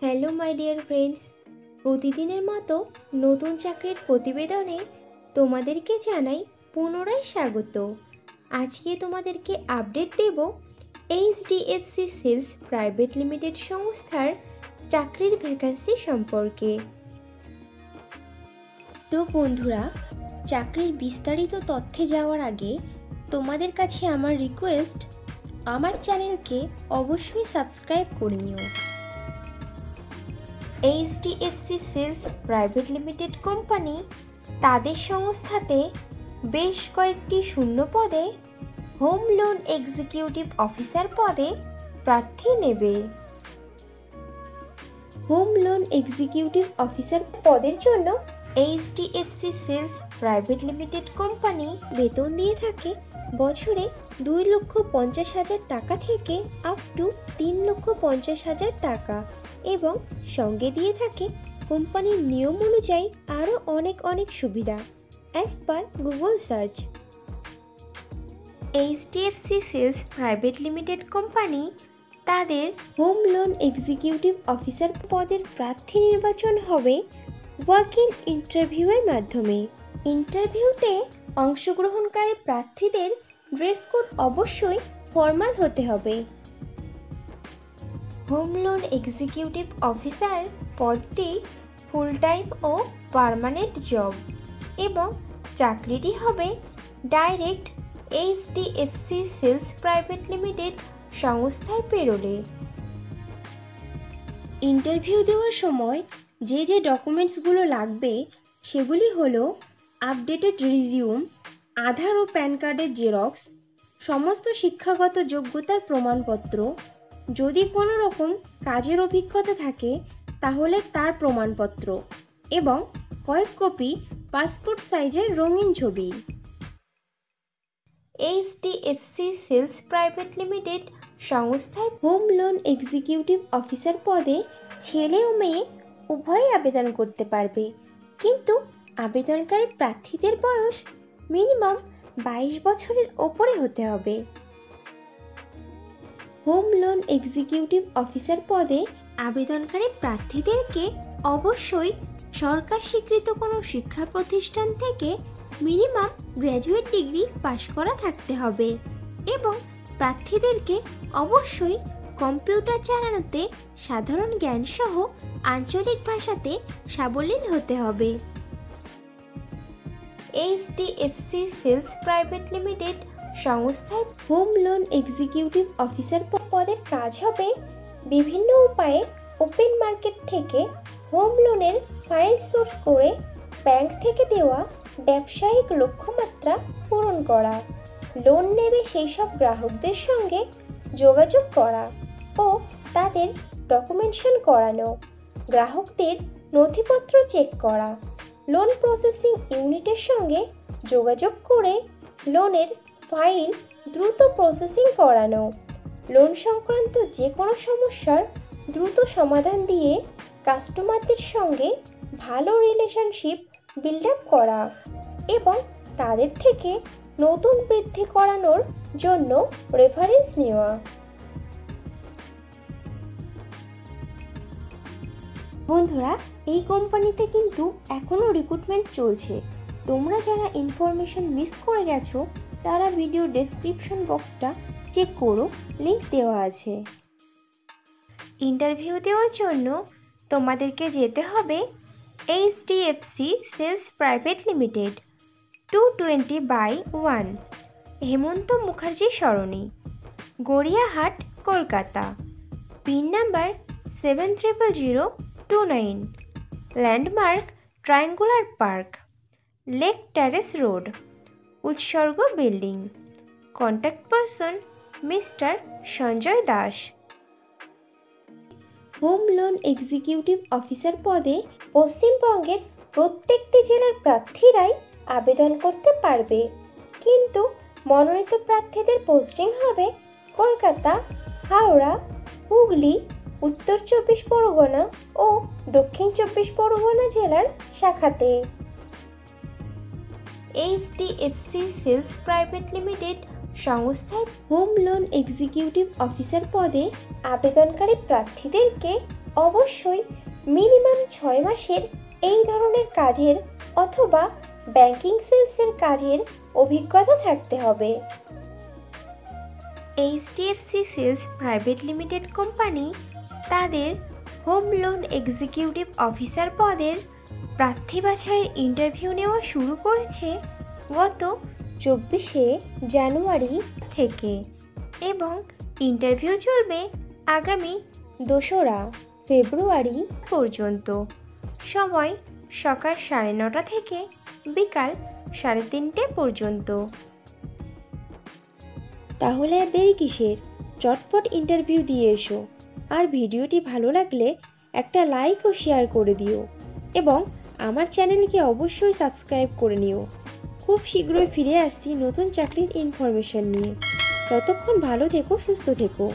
Hello my dear friends, প্রতিদিনের মতো নতুন চাকরির প্রতিবেদনে তোমাদেরকে জানাই পুনরায় স্বাগত। আজকে তোমাদেরকে আপডেট দেব এইচডিএফসি সেলস প্রাইভেট লিমিটেড সংস্থার চাকরির ভ্যাকান্সি সম্পর্কে। তো বন্ধুরা, চাকরির বিস্তারিত তথ্যে যাওয়ার আগে তোমাদের কাছে আমার রিকোয়েস্ট, আমার চ্যানেলকে অবশ্যই সাবস্ক্রাইব করে নিও। HDFC sales private limited company তাদের সংস্থাতে বেশ কয়েকটি শূন্য পদে হোম লোন এক্সিকিউটিভ অফিসার পদে প্রার্থী নেবে। হোম লোন এক্সিকিউটিভ অফিসার পদের জন্য HDFC sales private limited company বেতন দিয়ে থাকে বছরে 2,50,000 টাকা থেকে আপ টু 3,50,000 টাকা এবং সঙ্গে দিয়ে থাকে কোম্পানির নিয়ম অনুযায়ী আরও অনেক সুবিধা as per Google search. HDFC sales private limited company তাদের হোম লোন এক্সিকিউটিভ অফিসার পদের প্রার্থী নির্বাচন হবে ওয়াক ইন ইন্টারভিউয়ের মাধ্যমে। ইন্টারভিউতে অংশগ্রহণকারী প্রার্থীদের ড্রেস কোড অবশ্যই ফর্মাল হতে হবে। হোম লোন এক্সিকিউটিভ অফিসার পদটি ফুল টাইম ও পার্মানেন্ট জব এবং চাকরিটি হবে direct HDFC sales private limited সংস্থার পেরোলে। ইন্টারভিউ দেওয়ার সময় যে ডকুমেন্টসগুলো লাগবে সেগুলি হলো আপডেটেড রিজিউম, আধার ও প্যান কার্ডের জেরক্স, সমস্ত শিক্ষাগত যোগ্যতার প্রমাণপত্র, যদি কোনো রকম কাজের অভিজ্ঞতা থাকে তাহলে তার প্রমাণপত্র এবং কয়েক কপি পাসপোর্ট সাইজের রঙিন ছবি। এইচডিএফসি সেলস প্রাইভেট লিমিটেড সংস্থার হোম লোন এক্সিকিউটিভ অফিসার পদে ছেলে ও মেয়ে উভয়ই আবেদন করতে পারবে, কিন্তু আবেদনকারী প্রার্থীদের বয়স মিনিমাম 22 বছরের ওপরে হতে হবে। হোম লোন এক্সিকিউটিভ অফিসার পদে আবেদনকারী প্রার্থীদেরকে অবশ্যই সরকার স্বীকৃত কোনো শিক্ষা প্রতিষ্ঠান থেকে মিনিমাম গ্র্যাজুয়েট ডিগ্রি পাশ করা থাকতে হবে এবং প্রার্থীদেরকে অবশ্যই কম্পিউটার চালানোতে সাধারণ জ্ঞান সহ আঞ্চলিক ভাষাতে সাবলীল হতে হবে। এইচডিএফসি সেলস প্রাইভেট লিমিটেড সংস্থার হোম লোন এক্সিকিউটিভ অফিসার পদের কাজ হবে বিভিন্ন উপায়ে ওপেন মার্কেট থেকে হোম লোনের ফাইল সোর্স করে ব্যাংক থেকে দেওয়া ব্যবসায়িক লক্ষ্যমাত্রা পূরণ করা, লোন নেবে সেই সব গ্রাহকদের সঙ্গে যোগাযোগ করা ও তাদের ডকুমেন্টেশন করানো, গ্রাহকদের নথিপত্র চেক করা, লোন প্রসেসিং ইউনিটের সঙ্গে যোগাযোগ করে লোনের ফাইল দ্রুত প্রসেসিং করানো, লোন সংক্রান্ত যে কোনো সমস্যার দ্রুত সমাধান দিয়ে কাস্টমারদের সঙ্গে ভালো রিলেশনশিপ বিল্ড আপ করা এবং তাদের থেকে নতুন বৃদ্ধি করানোর জন্য রেফারেন্স নেওয়া। বন্ধুরা, এই কোম্পানিতে কিন্তু এখনও রিক্রুটমেন্ট চলছে। তোমরা যারা ইনফরমেশন মিস করে গেছো তারা ভিডিও ডেসক্রিপশন বক্সটা চেক করো, লিংক দেওয়া আছে। ইন্টারভিউ দেওয়ার জন্য তোমাদেরকে যেতে হবে HDFC sales private limited 220/1 Hemanta Mukherjee Sarani, Gariahat, Kolkata. Pin number 700029, landmark triangular park, lake terrace road, Utsarga building. Contact person mister Sanjay Das. Home loan executive officer পদে পশ্চিমবঙ্গের প্রত্যেকটি জেলার প্রার্থীরাই আবেদন করতে পারবে, কিন্তু মনোনীত প্রার্থীদের পোস্টিং হবে কলকাতা, হাওড়া, হুগলি, উত্তর 24 পরগনা ও দক্ষিণ 24 পরগনা জেলার শাখাতে। এইচডিএফসি সেলস প্রাইভেট লিমিটেড সংস্থার হোম লোন এক্সিকিউটিভ অফিসার পদে আবেদনকারী প্রার্থীদেরকে অবশ্যই মিনিমাম 6 মাসের এই ধরনের কাজের অথবা ব্যাংকিং সেলসের কাজের অভিজ্ঞতা থাকতে হবে। HDFC sales private limited company তাদের হোম লোন এক্সিকিউটিভ অফিসার পদের প্রার্থী বাছাইয়ের ইন্টারভিউ নেওয়া শুরু করেছে গত 24শে জানুয়ারি থেকে এবং ইন্টারভিউ চলবে আগামী 2রা ফেব্রুয়ারি পর্যন্ত। সময় সকাল 9:30 থেকে বিকাল 3:30 পর্যন্ত। তাহলে আর দেরি কিসের? চটপট ইন্টারভিউ দিয়ে এসো। আর ভিডিওটি ভালো লাগলে একটা লাইক ও শেয়ার করে দিও এবং আমার চ্যানেলকে অবশ্যই সাবস্ক্রাইব করে নিও। খুব শীঘ্রই ফিরে আসছি নতুন চাকরির ইনফরমেশন নিয়ে। ততক্ষণ ভালো থেকো, সুস্থ থেকো।